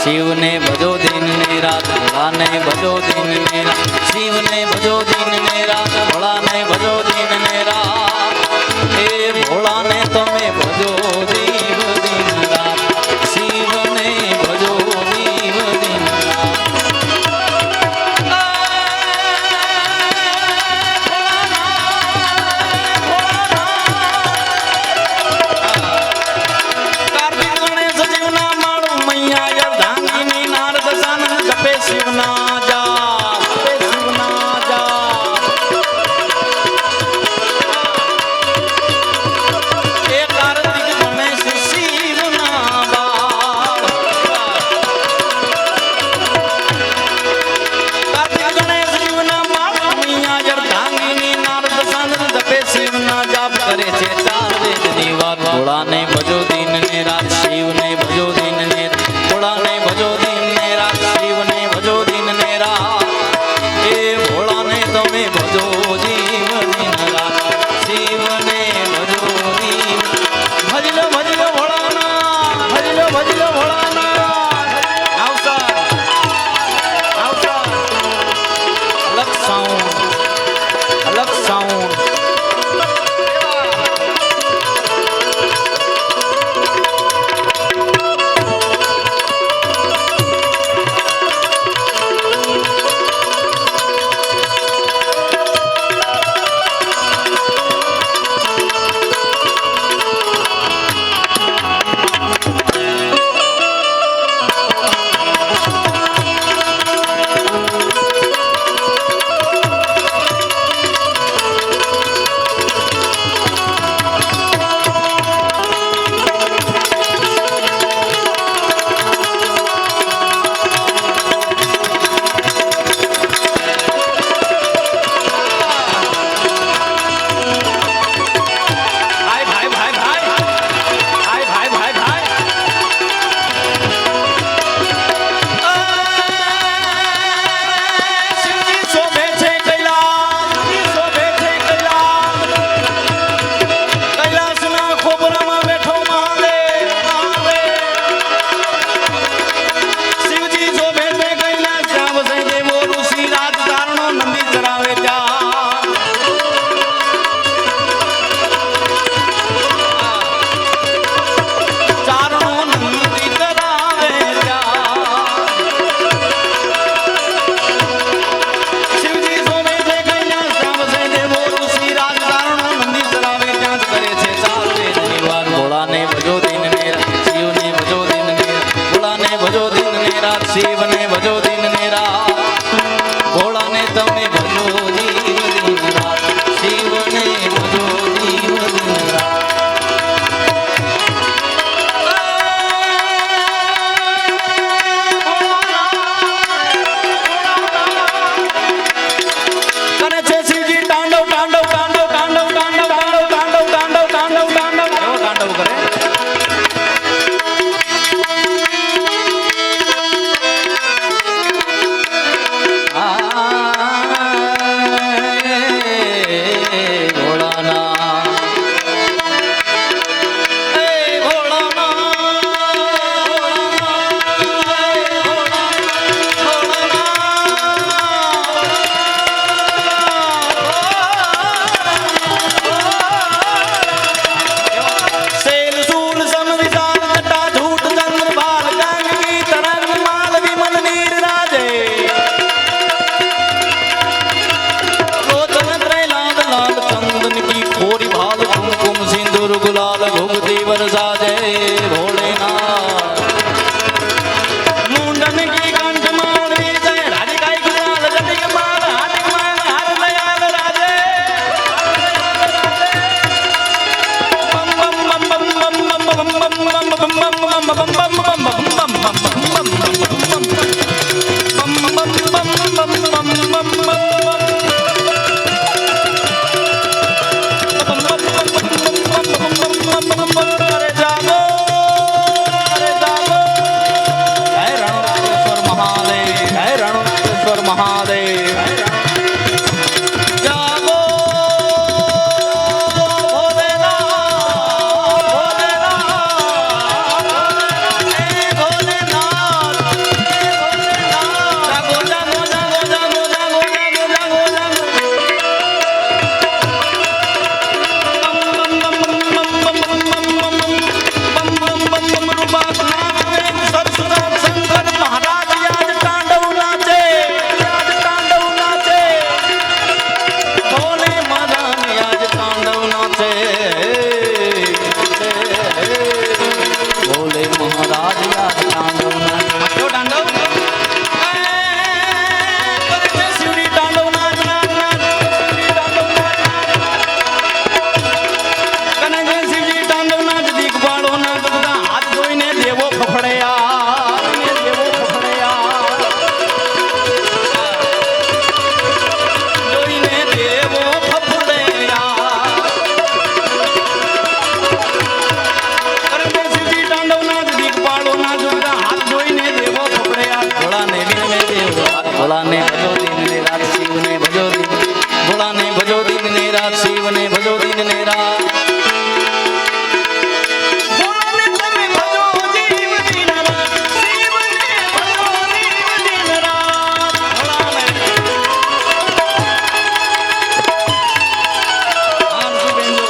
शिव ने भजो दिन ने रात भोला ने भजो दिन ने रात शिव ने भजो दिन ने रात भोला ने भजो दिन ने रात हे भोला ने तमे भजो जीव दिन रात शिव ने भजो जीव दिन रात कार्तिक गणेश जीवना मारू मैया शिवना जा शिवना जा एक कार्तिक गणेश शिवना कार्तिक गणेश शिवना मैया जरधांगिनी नारद सानंद जपे शिवना जाप करे छे चार वेदनी वार भोला ने भजो दिन ने रात शिव ने भजो दिन ने भोला ने भजो दिन ने रात शिव ने भजो दिन ने रात हे भोला ने तमे भजो जीव दिन रात शिव ने भजो जीव भजलो भजलो भोलाना भजलो भजलो भोलाना आवसा अलग साउंड शिव ने भजो दिन ने रात भोला ने तमे भजो जीव दिन रात शिव ने भजो जीव दिन रात करे छे शिवजी तांडव तांडव तांडव तांडव तांडव तांडव तांडव तांडव तांडव तांडव तांडव करे ભોળાને ભજો દિન ને રાત શિવને ભજો દિન ભોળાને ભજો દિન ને રાત શિવને ભજો દિન ને રાત ભોળાને તમે ભજો જીવ દિન રાત શિવને ભજો જીવ દિન રાત ભોળાને આમ સુબેન્દો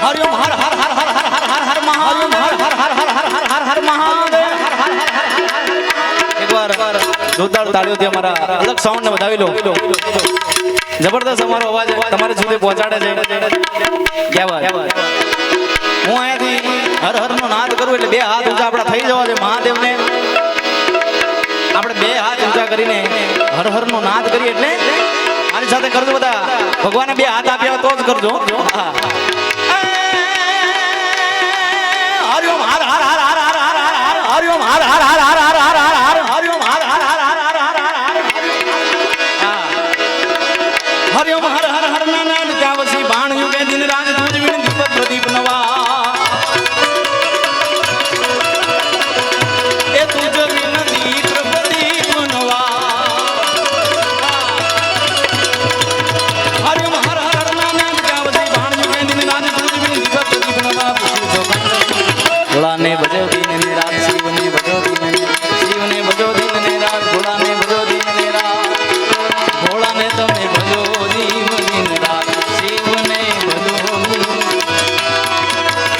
हरिओम हर हर हर हर हर हर हर हर महादेव हर हर हर हर हर हर हर हर महादेव हर हर हर हर एक बार જોરદાર તાળીઓથી અમારા અલગ સાઉન્ડ ને વધાવી લો જબરદસ્ત અમારો અવાજ તમારે સુધી પહોંચાડે છે ક્યા વાત હું અહીંયાથી હર હર નો નાદ કરું એટલે બે હાથ ઊંચા આપણા થઈ જવા છે મહાદેવને આપણે બે હાથ ઊંચા કરીને હર હર નો નાદ કરીએ એટલે મારી સાથે કરજો બધા ભગવાને બે હાથ આપ્યા તો જ કરજો હા हरिओम हर हर हर हर हर हर हर हर हरिओम हर हर हर हर हर हर हर हर हरिओम हर हर हर हर हर हर हर हरिओम हर हर हर नाना जावसी बाण युगे दिन रात दूज विण दीपक